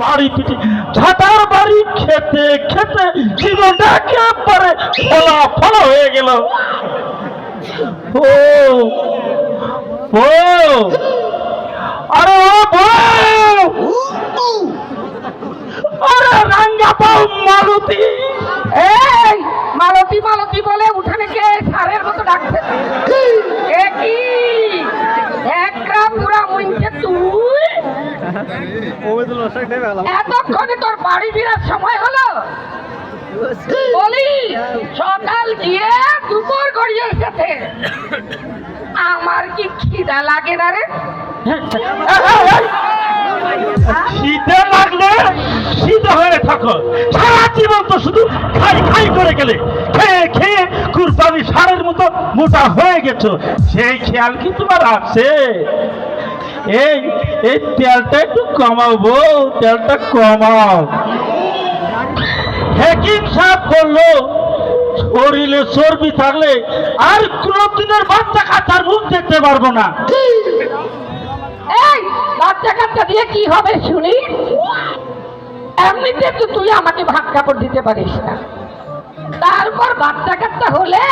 বাড়ি পিটি ঝাঁটার বাড়ি খেতে খেতে জীবনটা একেবারে ফলা ফলা হয়ে গেল। ও ও আরে ও বউ, আরে রাঙ্গা পাও মালতী। এই মালতী মালতী বলে উঠানে কে সারের মতো ডাকছে? এ কি একরা পুরা মইছে তুই? এতক্ষণে তোর বাড়ি ফেরার সময় হলো? বলি সকাল দিয়ে দুপুর গড়িয়ে এসেছে, আমার কি খিদা লাগে না রে? শীতে লাগলে শীতে হয়ে থাকো, সারা জীবন তো শুধু খাই খাই করে গেলে, খেয়ে খেয়ে কুরবানি ষাঁড়ের মতো মোটা হয়ে গেছো, সেই খেয়াল কি তোমার আছে? এই এই তেলটা একটু কমাও বউ, তেলটা কমাও। হেকিম সাহেব বললো শরীরে চর্বি থাকলে আর কোনদিনের বাচ্চা কাচ্চার মুখ দেখতে পারবো না। এই বাচ্চা কাচ্চা দিয়ে কি হবে শুনি? এমনিতে তো তুই আমাকে ভাত কাপড় দিতে পারিস না, তারপর বাচ্চা কাচ্চা হলে